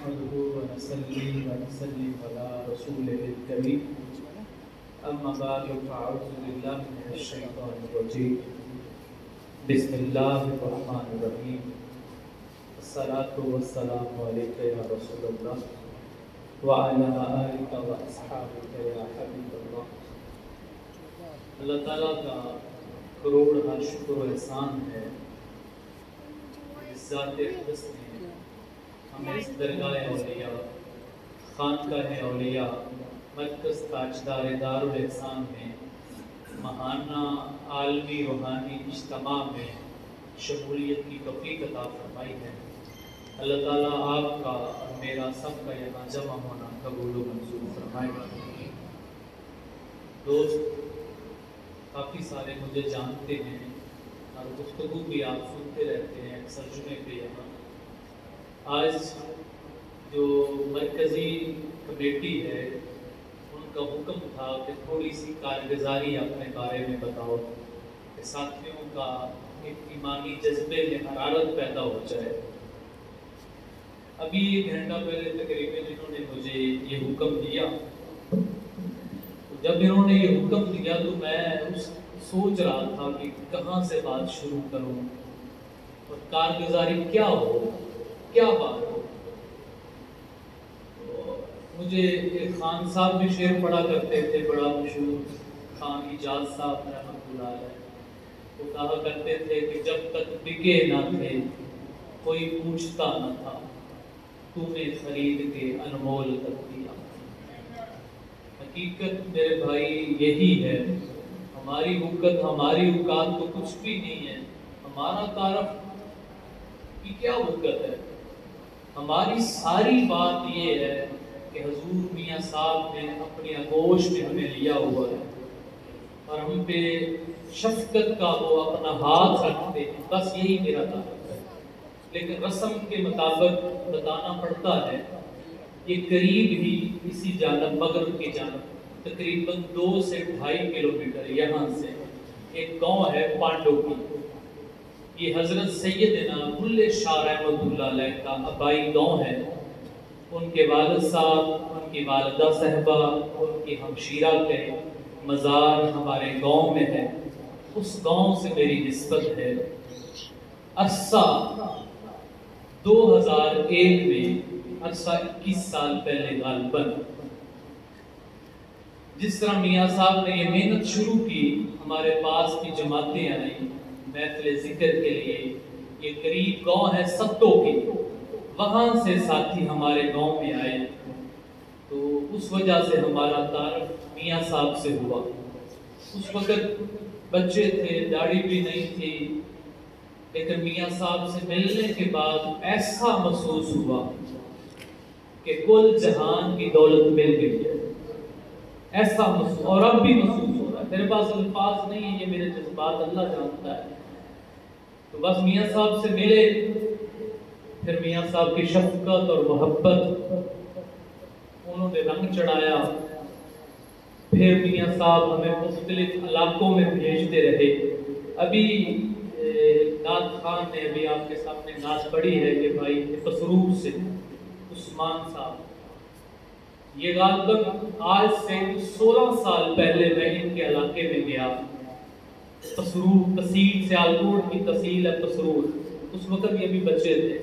نحمده ونصلي ونسلم على رسوله الكريم أما بعد فأعوذ بالله من الشيطان الرجيم بسم الله الرحمن الرحيم الصلاة والسلام عليك يا رسول الله وعلى آلك وأصحابك يا حبيب الله۔ اللہ تعالیٰ کا کروڑ شکر و احسان ہے ذات اقدس نے ہمیں اس درگاہ اولیاء، خانقاہ اولیاء، مرکز تاجدار دارالاحسان میں ماہانہ عالمی روحانی اجتماع میں شمولیت کی توفیق عطا فرمائی ہے۔ اللہ تعالیٰ آپ کا اور میرا سب کا یہاں جمع ہونا قبول و منظور فرمائے۔ دوست کافی سارے مجھے جانتے ہیں اور گفتگو بھی آپ سنتے رہتے ہیں اکثر جمعے پہ یہاں۔ آج جو مرکزی کمیٹی ہے ان کا حکم تھا کہ تھوڑی سی کارگزاری اپنے بارے میں بتاؤ کہ ساتھیوں کا ایک ایمانی جذبے میں حرارت پیدا ہو جائے۔ ابھی 1 گھنٹہ پہلے تقریباً انہوں نے مجھے یہ حکم دیا، جب انہوں نے یہ حکم دیا تو میں سوچ رہا تھا کہ کہاں سے بات شروع کروں اور کارگزاری کیا ہو، کیا بات ہو۔ مجھے ایک خان صاحب بھی شعر پڑھا کرتے تھے، بڑا مشہور خان ایجاز صاحب رحمۃ اللہ علیہ، وہ کہا کرتے تھے کہ جب تک بکے نہ تھے کوئی پوچھتا نہ تھا، تو نے خرید کے انمول کر دیا۔ حقیقت میرے بھائی یہی ہے، ہماری وقت ہماری اوقات تو کچھ بھی نہیں ہے، ہمارا تعارف کی کیا وقت ہے۔ ہماری ساری بات یہ ہے کہ حضور میاں صاحب نے اپنی آغوش میں ہمیں لیا ہوا ہے اور ہم پہ شفقت کا وہ اپنا ہاتھ رکھتے ہیں، بس یہی میرا تعارف ہے۔ لیکن رسم کے مطابق بتانا پڑتا ہے، یہ قریب ہی اسی جانب مغرب کی جانب تقریباً 2 سے 2.5 کلومیٹر یہاں سے ایک گاؤں ہے پانڈو کی، یہ حضرت سیدنا بلے شاہ رحمۃ اللہ علیہ کا آبائی گاؤں ہے۔ ان کے والد صاحب، ان کی والدہ صاحبہ، ان کی ہمشیرہ کے مزار ہمارے گاؤں میں ہے، اس گاؤں سے میری نسبت ہے۔ عرصہ 2001 میں، عرصہ 21 سال پہلے غالباً، جس طرح میاں صاحب نے یہ محنت شروع کی، ہمارے پاس کی جماعتیں آئیں محفل ذکر کے لیے، یہ قریب گاؤں ہے ستو کی، وہاں سے ساتھی ہمارے گاؤں میں آئے، تو اس وجہ سے ہمارا تعارف میاں صاحب سے ہوا۔ اس وقت بچے تھے، داڑھی بھی نہیں تھی، لیکن میاں صاحب سے ملنے کے بعد ایسا محسوس ہوا کہ کل جہان کی دولت مل گئی ہے، ایسا محسوس، اور اب بھی محسوس ہو رہا ہے۔ میرے پاس الفاظ نہیں ہیں، یہ میرے جذبات اللہ جانتا ہے۔ تو بس میاں صاحب سے ملے، پھر میاں صاحب کی شفقت اور محبت انہوں نے رنگ چڑھایا، پھر میاں صاحب ہمیں مختلف علاقوں میں بھیجتے رہے۔ ابھی نعت خان نے ابھی آپ کے سامنے نعت پڑھی ہے کہ بھائی پسرور سے عثمان صاحب، یہ غالباً آج سے 16 سال پہلے میں ان کے علاقے میں گیا۔ پسرور تحصیل سیالکوٹ کی تحصیل ہے پسرور، اس وقت یہ بھی بچے تھے،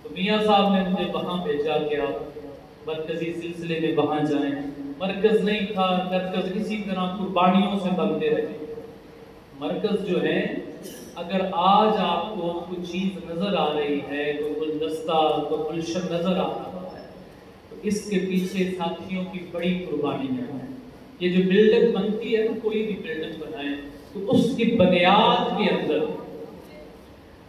تو میاں صاحب نے مجھے وہاں بھیجا کہ آپ مرکزی سلسلے میں وہاں جائیں۔ مرکز نہیں تھا، مرکز اسی طرح قربانیوں سے بنتے رہے۔ مرکز جو ہے، اگر آج آپ کو کوئی چیز نظر آ رہی ہے، کوئی گلدستہ، کوئی گلشن نظر آ رہا ہے، تو اس کے پیچھے ساتھیوں کی بڑی قربانیاں ہیں۔ یہ جو بلڈنگ بنتی ہے نا، کوئی بھی بلڈنگ بنائے تو اس کی بنیاد کے اندر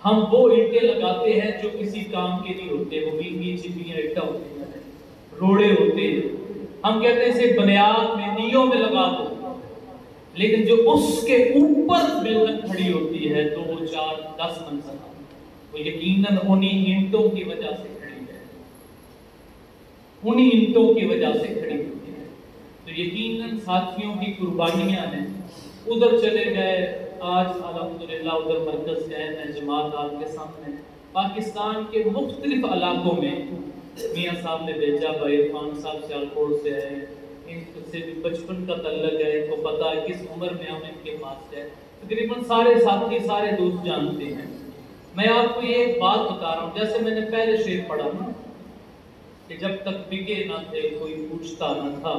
ہم وہ اینٹیں لگاتے ہیں جو کسی کام کے نہیں ہوتے، وہ بھی چپیاں اینٹیں ہوتی ہیں، روڑے ہوتے ہیں، ہم کہتے ہیں اسے بنیاد میں نیوں میں لگا دو، لیکن جو اس کے اوپر بلڈنگ کھڑی ہوتی ہے 2 4 10 منزل، وہ یقیناً انہی اینٹوں کی وجہ سے کھڑی ہے، انہی اینٹوں کی وجہ سے کھڑی ہوتی ہے۔ تو یقیناً ساتھیوں کی قربانیاں ہیں۔ ادھر چلے گئے، آج الحمدللہ ادھر مرکز قائم ہے، جماعت آپ کے سامنے۔ پاکستان کے مختلف علاقوں میں मियाँ साहब ने भेजा, भाई इरफान साहब सियालकोट से है, इनसे भी बचपन का तल्लक है, इनको पता है किस उम्र में हम इनके पास है, तकरीबन सारे साथी सारे दोस्त जानते हैं। मैं आपको ये एक बात बता रहा हूँ, जैसे मैंने पहले शेर पढ़ा ना कि जब तक बिके ना थे कोई पूछता न था,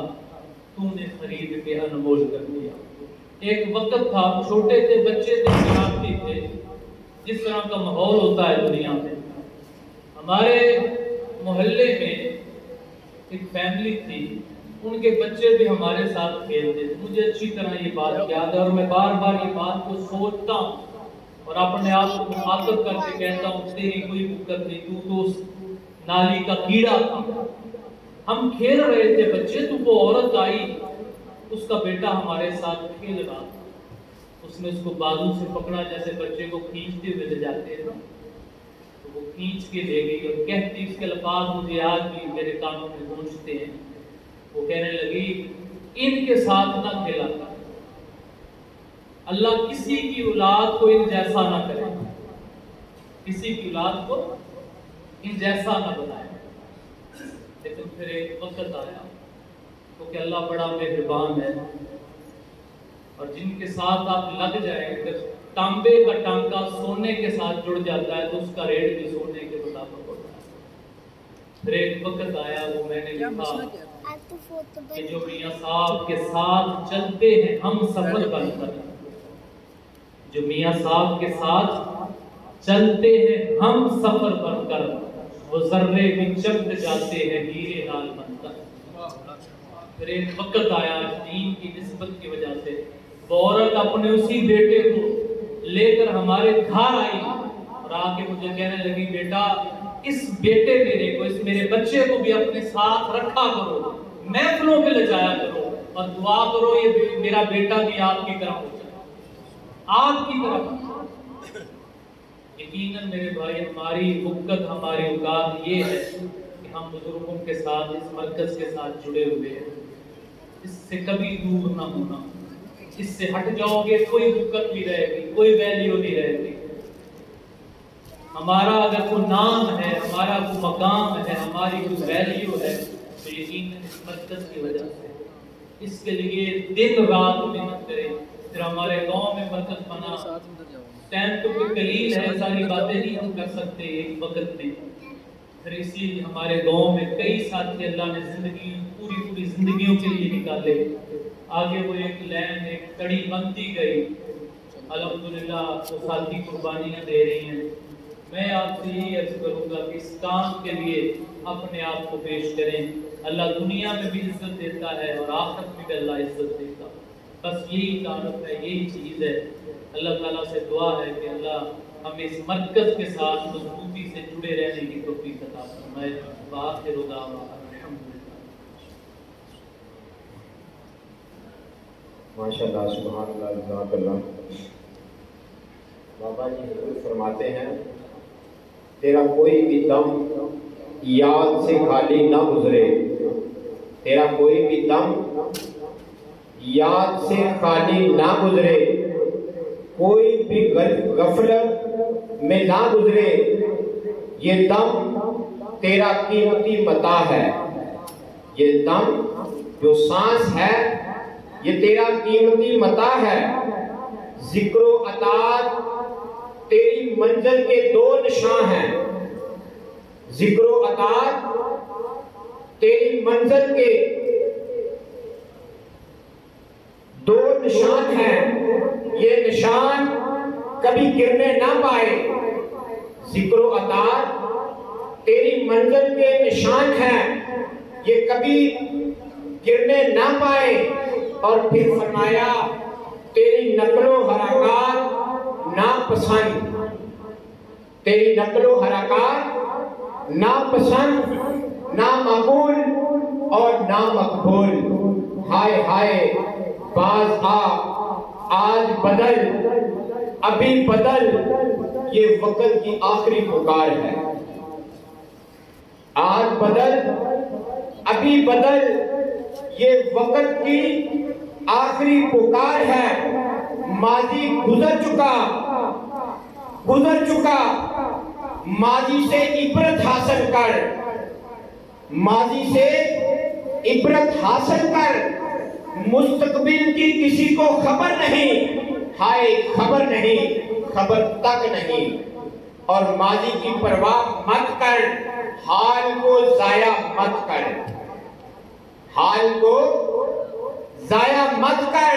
तूने खरीद के अनमोल कर दिया। एक वक्त था, छोटे थे, बच्चे थे, शरारती थे, जिस तरह का माहौल होता है दुनिया में। हमारे मोहल्ले में एक फैमिली थी, उनके बच्चे भी हमारे साथ खेलते थे। मुझे अच्छी तरह ये बात याद है और मैं बार बार ये बात को सोचता हूँ और अपने आप को मुखातब करके कहता हूँ, तेरी कोई दिक्कत नहीं, तू तो उस नाली का कीड़ा था। हम खेल रहे थे बच्चे, तो वो औरत आई, उसका बेटा हमारे साथ खेल रहा था, उसने उसको बाजू से पकड़ा, जैसे बच्चे को खींचते हुए ले जाते हैं ना, तो वो खींच के ले गई और कहती, इसके अल्फाज मुझे आज भी मेरे कानों में गूंजते हैं। वो कहने लगी, इनके साथ ना खेला कर, अल्लाह किसी की औलाद को इन जैसा ना करे, किसी की औलाद को इन जैसा ना बनाए। लेकिन फिर एक वक्त आया, क्योंकि अल्लाह बड़ा मेहरबान है और जिनके साथ आप लग जाए, अगर तांबे का टांका सोने के साथ जुड़ जाता है तो उसका रेट भी सोने के मुताबिक होता है। फिर एक वक्त आया, वो मैंने लिखा कि जो मियाँ साहब के साथ चलते हैं हम सफर बनकर, जो मियाँ साहब के साथ चलते हैं हम सफर बनकर, वो जर्रे भी चमक जाते हैं हीरे लाल बनकर। फिर एक वक्त आया, दीन की निस्बत की वजह से वो औरत अपने उसी बेटे को लेकर हमारे घर आई और आके मुझे कहने लगी, बेटा इस बेटे मेरे को, इस मेरे बच्चे को भी अपने साथ रखा करो, महफिलों पे ले जाया करो और दुआ करो ये मेरा बेटा भी आपकी तरह हो जाए, आपकी तरह। यकीनन मेरे भाई, हमारी मुक्कत, हमारी औकात ये है कि हम बुजुर्गों के साथ, इस मरकज के साथ जुड़े हुए हैं, इससे कभी दूर ना होना। इससे हट जाओगे कोई मुक्कत नहीं रहेगी, कोई वैल्यू नहीं रहेगी। हमारा अगर कोई नाम है, हमारा कोई मकाम है, हमारी कोई वैल्यू है, तो यकीनन इस मरकज की वजह से। इसके लिए दिन रात मेहनत करें। फिर हमारे गांव में मरकज बना, टाइम तो कोई कलील है, सारी बातें नहीं हम कर सकते एक वक्त में। फिर इसी हमारे गांव में कई साथी अल्लाह ने जिंदगी पूरी जिंदगियों के लिए निकाले। आगे वो एक लाइन, एक कड़ी बनती गई, अल्हम्दुलिल्लाह वो साथी कुर्बानियां दे रही हैं। मैं आपसे यही अर्ज करूंगा कि इस काम के लिए अपने आप को पेश करें। अल्लाह दुनिया में भी इज्जत देता है और आखिरत में भी अल्लाह इज्जत देता। बस यही तारुफ है, यही चीज़ है। अल्लाह ताला से दुआ है कि अल्लाह हमें इस मरकज़ के साथ मजबूती से जुड़े रहने की तौफीक अता फरमाए। आखिर दावाना माशाअल्लाह, सुभानअल्लाह, जज़ाकल्लाह। बाबा जी हुजूर फरमाते हैं, तेरा कोई भी दम याद से खाली ना गुजरे, तेरा कोई भी दम याद से खाली ना गुजरे, कोई भी गफलत में ना गुजरे, ये दम तेरा कीमती मता है, ये दम जो सांस है ये तेरा कीमती मता है। जिक्रो अतात तेरी मंजिल के दो निशान हैं, जिक्रो अतात तेरी मंजिल के दो निशान हैं, ये निशान कभी गिरने ना पाए। जिक्रो अतात तेरी मंजिल के निशान हैं, ये कभी गिरने ना पाए। और फिर फरमाया, तेरी नकलो हरकत नापसंद, तेरी नकलो हरकत नापसंद, ना मकबूल और ना मकबूल। हाय हाय बाज आ, आज बदल, अभी बदल, ये वक्त की आखिरी पुकार है। आज बदल, अभी बदल, ये वक्त की आखिरी पुकार है। माजी गुजर चुका, गुजर चुका, माजी से इबरत हासिल कर, माजी से इबरत हासिल कर, मुस्तकबिल की किसी को खबर नहीं, हाय खबर नहीं, खबर तक नहीं। और माजी की परवाह मत कर, हाल को जाया मत कर, हाल को जाया मत कर,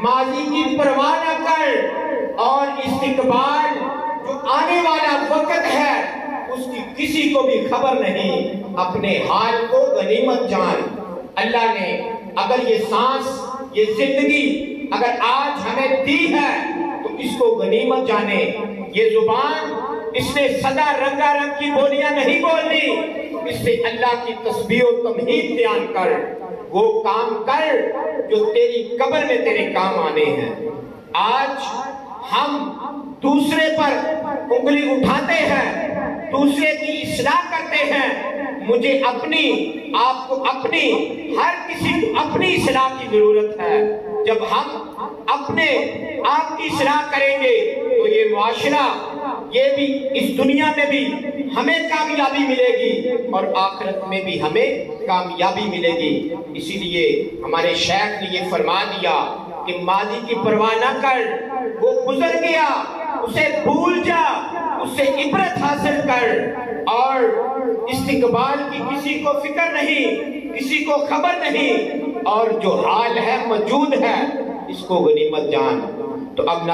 माजी की परवाह न कर। और इस्तिकबाल जो आने वाला वक्त है उसकी किसी को भी खबर नहीं, अपने हाल को गनीमत जान। अल्लाह ने अगर ये सांस, ये जिंदगी अगर आज हमें दी है तो इसको गनीमत जाने। ये जुबान, इसने सदा रंगारंग की बोलियां नहीं बोलनी, इससे अल्लाह की तस्बीह और तमहीद बयान कर, वो काम कर जो तेरी कब्र में तेरे काम आने हैं। आज हम दूसरे पर उंगली उठाते हैं, दूसरे की इस्लाह करते हैं। मुझे अपनी, आपको अपनी, हर किसी को अपनी इस्लाह की जरूरत है। जब हम अपने आप की इस्लाह करेंगे तो ये मुआशरा, ये भी, इस दुनिया में भी हमें कामयाबी मिलेगी और आखिरत में भी हमें कामयाबी मिलेगी। इसीलिए हमारे शेख ने ये फरमा दिया कि माजी की परवाह न कर, वो गुजर गया, उसे भूल जा, उससे इबरत हासिल कर। और इस्तिकबाल की किसी को फिक्र नहीं, किसी को खबर नहीं, और जो हाल है मौजूद है इसको गनीमत जान। तो अब